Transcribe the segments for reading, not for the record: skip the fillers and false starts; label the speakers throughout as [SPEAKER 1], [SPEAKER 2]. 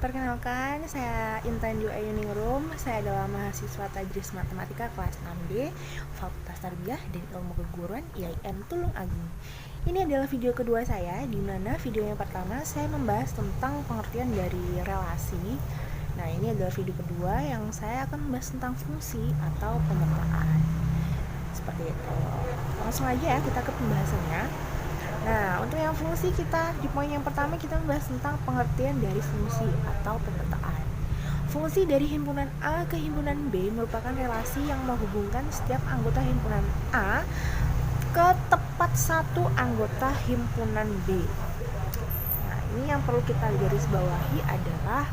[SPEAKER 1] Perkenalkan, saya Intan Dwi Ayuningrum. Saya adalah mahasiswa Tadris Matematika kelas 6B, Fakultas Tarbiyah dan Ilmu Keguruan IAIN Tulung Agung. Ini adalah video kedua saya, di mana video yang pertama saya membahas tentang pengertian dari relasi. Nah, ini adalah video kedua yang saya akan membahas tentang fungsi atau pemetaan. Seperti itu. Langsung aja ya kita ke pembahasannya. Nah, untuk yang fungsi kita, di poin yang pertama kita membahas tentang pengertian dari fungsi atau pemetaan. Fungsi dari himpunan A ke himpunan B merupakan relasi yang menghubungkan setiap anggota himpunan A ke tepat satu anggota himpunan B. Nah, ini yang perlu kita garis bawahi adalah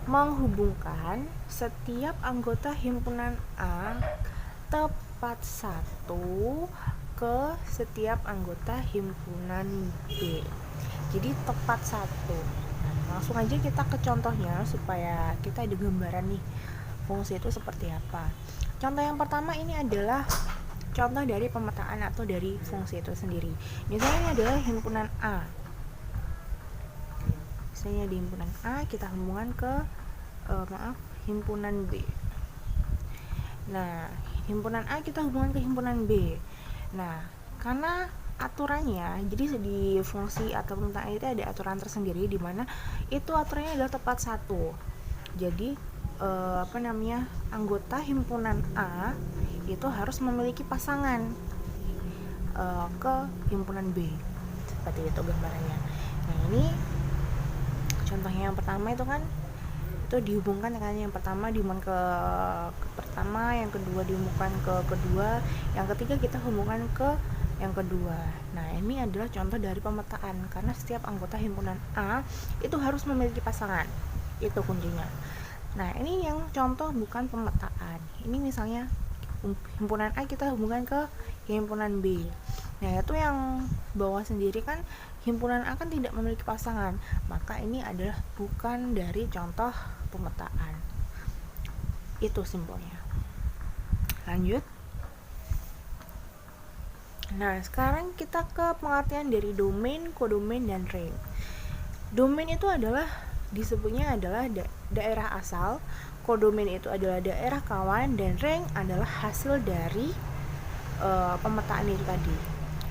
[SPEAKER 1] menghubungkan setiap anggota himpunan A tepat satu ke setiap anggota himpunan B. Jadi tepat satu. Nah, langsung aja kita ke contohnya supaya kita ada gambaran nih fungsi itu seperti apa. Contoh yang pertama ini adalah contoh dari pemetaan atau dari fungsi itu sendiri. Misalnya ini adalah himpunan A. Misalnya di himpunan A kita hubungan ke himpunan B. Nah, himpunan A kita hubungan ke himpunan B. Nah, karena aturannya, jadi di fungsi atau pemetaan itu ada aturan tersendiri di mana itu aturannya adalah tepat satu. Jadi anggota himpunan A itu harus memiliki pasangan ke himpunan B. Seperti itu gambarannya. Nah, ini contohnya yang pertama itu kan itu dihubungkan dengan yang pertama dihubungkan ke pertama, yang kedua dihubungkan ke kedua, yang ketiga kita hubungkan ke yang kedua. Nah, ini adalah contoh dari pemetaan karena setiap anggota himpunan A itu harus memiliki pasangan. Itu kuncinya. Nah, ini yang contoh bukan pemetaan. Ini misalnya himpunan A kita hubungkan ke himpunan B. Nah, itu yang bawah sendiri kan himpunan A kan tidak memiliki pasangan, maka ini adalah bukan dari contoh pemetaan. Itu simpelnya. Lanjut. Nah, sekarang kita ke pengertian dari domain, kodomain, dan range. Domain itu adalah disebutnya adalah daerah asal, kodomain itu adalah daerah kawan, dan range adalah hasil dari pemetaan itu tadi.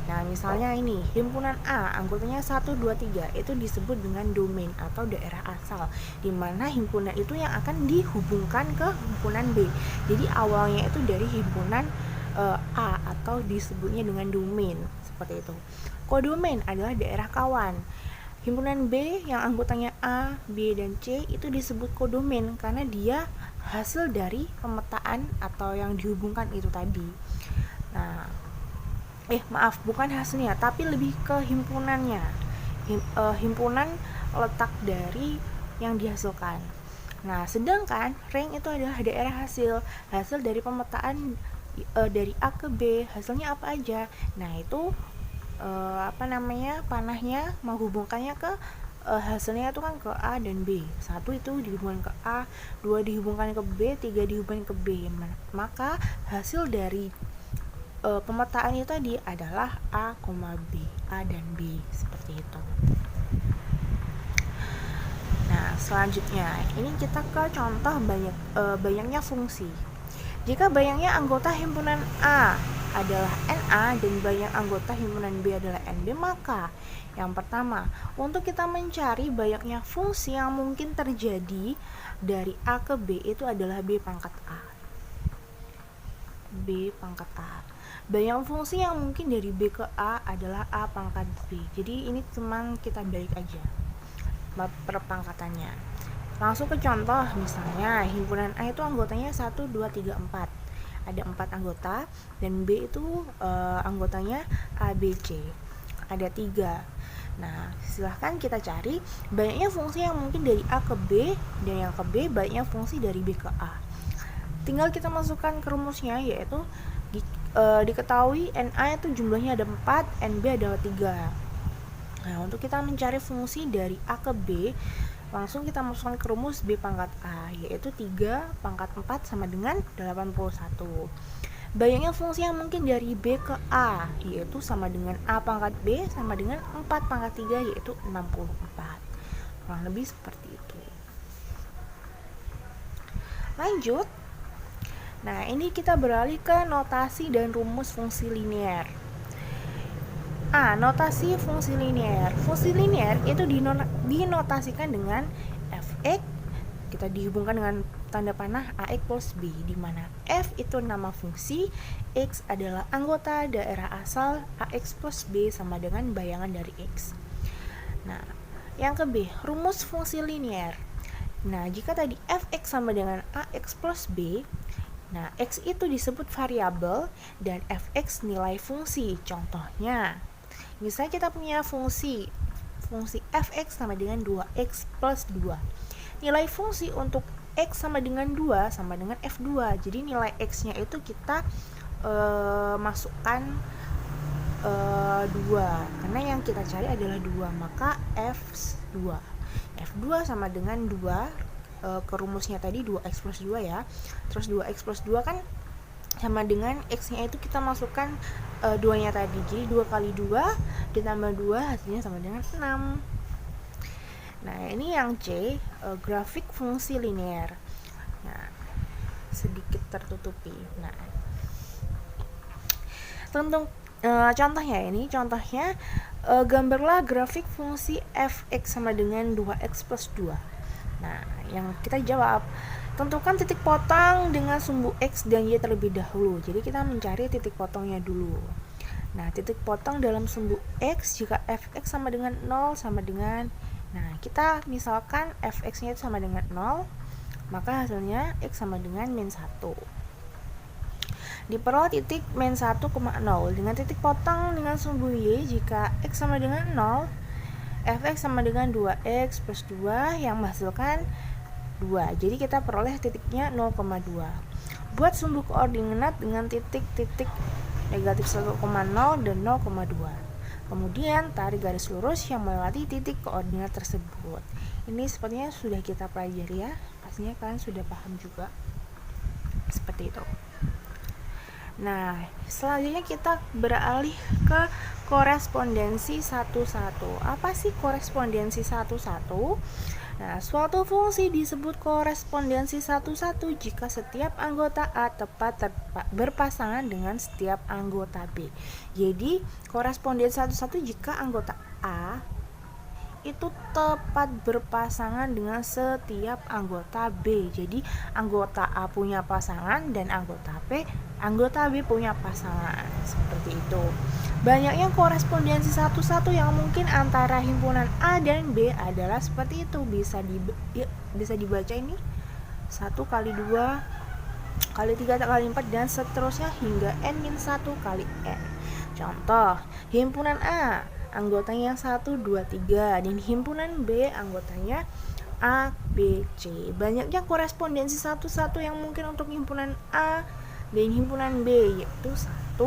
[SPEAKER 1] Nah, misalnya ini himpunan A anggotanya 1, 2, 3 itu disebut dengan domain atau daerah asal, di mana himpunan itu yang akan dihubungkan ke himpunan B. Jadi awalnya itu dari himpunan A atau disebutnya dengan domain, seperti itu. Kodomain adalah daerah kawan. Himpunan B yang anggotanya A, B, dan C itu disebut kodomain karena dia hasil dari pemetaan atau yang dihubungkan itu tadi. Nah, bukan hasilnya, tapi lebih ke himpunannya. Himpunan letak dari yang dihasilkan. Nah, sedangkan range itu adalah daerah hasil dari pemetaan dari A ke B, hasilnya apa aja. Nah, itu panahnya menghubungkannya ke hasilnya itu kan ke A dan B. 1 itu dihubungkan ke A, 2 dihubungkan ke B, 3 dihubungkan ke B. Maka hasil dari pemetaan itu tadi adalah A, B, A dan B, seperti itu. Nah, selanjutnya ini kita ke contoh banyaknya fungsi. Jika banyaknya anggota himpunan A adalah NA dan banyak anggota himpunan B adalah NB, maka yang pertama, untuk kita mencari banyaknya fungsi yang mungkin terjadi dari A ke B itu adalah B pangkat A. B pangkat A. Banyak fungsi yang mungkin dari B ke A adalah A pangkat B. Jadi ini cuma kita balik aja perpangkatannya. Langsung ke contoh, misalnya himpunan A itu anggotanya 1, 2, 3, 4. Ada 4 anggota dan B itu anggotanya A, B, C. Ada 3. Nah, silahkan kita cari banyaknya fungsi yang mungkin dari A ke B dan yang ke B banyaknya fungsi dari B ke A. Tinggal kita masukkan ke rumusnya, yaitu diketahui NA itu jumlahnya ada 4, NB adalah 3. Nah, untuk kita mencari fungsi dari A ke B, langsung kita masukkan ke rumus B pangkat A, yaitu 3 pangkat 4 sama dengan 81. Banyaknya fungsi yang mungkin dari B ke A, yaitu sama dengan A pangkat B sama dengan 4 pangkat 3, yaitu 64. Kurang lebih seperti itu. Lanjut. Nah, ini kita beralih ke notasi dan rumus fungsi linear. Notasi fungsi linear. Fungsi linear itu dinotasikan dengan fx, kita dihubungkan dengan tanda panah ax plus b, di mana f itu nama fungsi, x adalah anggota daerah asal, ax plus b sama dengan bayangan dari x. Nah, yang ke B, rumus fungsi linear. Nah, jika tadi fx sama dengan ax plus b, nah x itu disebut variabel dan fx nilai fungsi. Contohnya, misalnya kita punya fungsi fx sama dengan 2x plus 2. Nilai fungsi untuk x sama dengan 2 sama dengan f2. Jadi nilai x-nya itu kita masukkan 2, karena yang kita cari adalah 2, maka f2 sama dengan 2, ke rumusnya tadi 2x plus 2 ya. Terus 2x plus 2 kan sama dengan x-nya itu kita masukkan 2-nya tadi. Jadi 2 kali 2 ditambah 2 hasilnya sama dengan 6. Nah, ini yang C, grafik fungsi linear. Nah, sedikit tertutupi. Nah, contohnya gambarlah grafik fungsi fx sama dengan 2x plus 2. Nah, yang kita jawab, tentukan titik potong dengan sumbu x dan y terlebih dahulu. Jadi kita mencari titik potongnya dulu. Nah, titik potong dalam sumbu x jika fx sama dengan 0 sama dengan, nah kita misalkan fx-nya itu sama dengan 0, maka hasilnya x sama dengan min 1. Diperoleh titik min 1,0 dengan titik potong dengan sumbu y jika x sama dengan 0, fx sama dengan 2x plus 2 yang menghasilkan 2. Jadi kita peroleh titiknya 0,2. Buat sumbu koordinat dengan titik-titik negatif 1,0 dan 0,2. Kemudian tarik garis lurus yang melewati titik koordinat tersebut. Ini sepertinya sudah kita pelajari ya. Pastinya kalian sudah paham juga. Seperti itu. Nah, selanjutnya kita beralih ke korespondensi satu-satu. Apa sih korespondensi satu-satu? Nah, suatu fungsi disebut korespondensi satu-satu jika setiap anggota A tepat berpasangan dengan setiap anggota B. Jadi, korespondensi satu-satu jika anggota A itu tepat berpasangan dengan setiap anggota B. Jadi, anggota A punya pasangan dan anggota B punya pasangan. Seperti itu. Banyaknya korespondensi satu-satu yang mungkin antara himpunan A dan B adalah seperti itu. Bisa dibaca ini 1 kali 2 kali 3 kali 4 dan seterusnya hingga n-1 kali n. Contoh, himpunan A anggotanya 1, 2, 3 dan himpunan B anggotanya A, B, C. Banyaknya korespondensi satu-satu yang mungkin untuk himpunan A dan himpunan B yaitu 1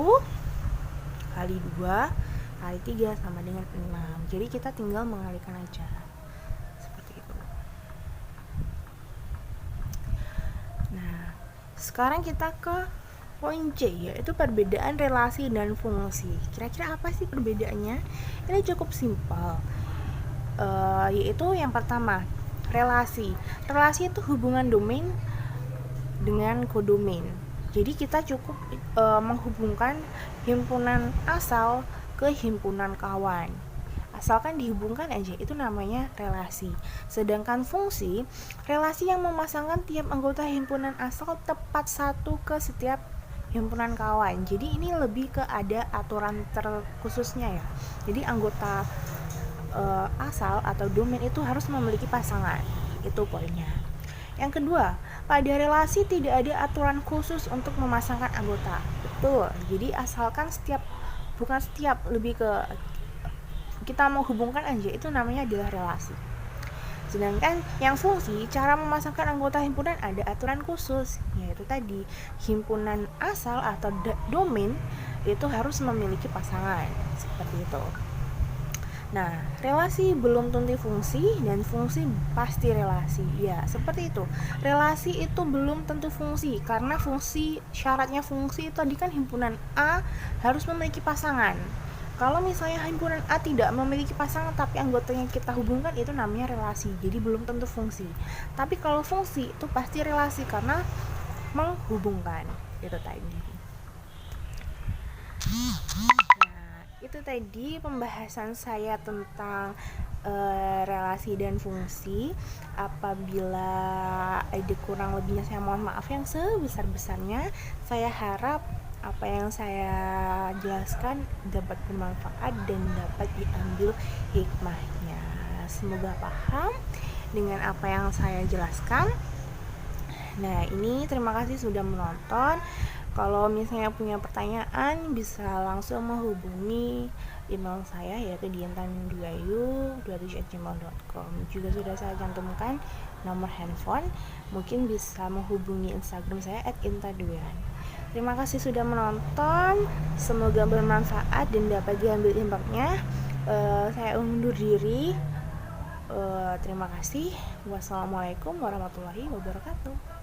[SPEAKER 1] kali 2 kali 3 sama dengan 6. Jadi kita tinggal mengalihkan aja. Seperti itu. Nah, sekarang kita ke poin C, yaitu perbedaan relasi dan fungsi. Kira-kira apa sih perbedaannya? Ini cukup simpel. Yaitu yang pertama, relasi. Relasi itu hubungan domain dengan kodomain. Jadi kita cukup menghubungkan himpunan asal ke himpunan kawan. Asalkan dihubungkan aja, itu namanya relasi. Sedangkan fungsi, relasi yang memasangkan tiap anggota himpunan asal tepat satu ke setiap himpunan kawan. Jadi ini lebih ke ada aturan terkhususnya ya. Jadi anggota asal atau domain itu harus memiliki pasangan. Itu poinnya. Yang kedua, pada relasi tidak ada aturan khusus untuk memasangkan anggota. Betul. Jadi asalkan lebih ke kita mau hubungkan aja, itu namanya adalah relasi. Sedangkan yang fungsi, cara memasangkan anggota himpunan ada aturan khusus, yaitu tadi himpunan asal atau domain itu harus memiliki pasangan. Seperti itu. Nah, relasi belum tentu fungsi dan fungsi pasti relasi. Ya, seperti itu. Relasi itu belum tentu fungsi karena syaratnya fungsi itu tadi kan himpunan A harus memiliki pasangan. Kalau misalnya himpunan A tidak memiliki pasangan tapi anggotanya kita hubungkan, itu namanya relasi. Jadi belum tentu fungsi. Tapi kalau fungsi itu pasti relasi karena menghubungkan. Itu tadi. Itu tadi pembahasan saya tentang relasi dan fungsi. Apabila ada kurang lebihnya saya mohon maaf yang sebesar-besarnya. Saya harap apa yang saya jelaskan dapat bermanfaat dan dapat diambil hikmahnya. Semoga paham dengan apa yang saya jelaskan. Nah, ini terima kasih sudah menonton. Kalau misalnya punya pertanyaan bisa langsung menghubungi email saya, yaitu di intan2ayu27@gmail.com. Juga sudah saya cantumkan nomor handphone. Mungkin bisa menghubungi Instagram saya @intan2. Terima kasih sudah menonton. Semoga bermanfaat dan dapat diambil hikmahnya. Saya undur diri. Terima kasih. Wassalamualaikum warahmatullahi wabarakatuh.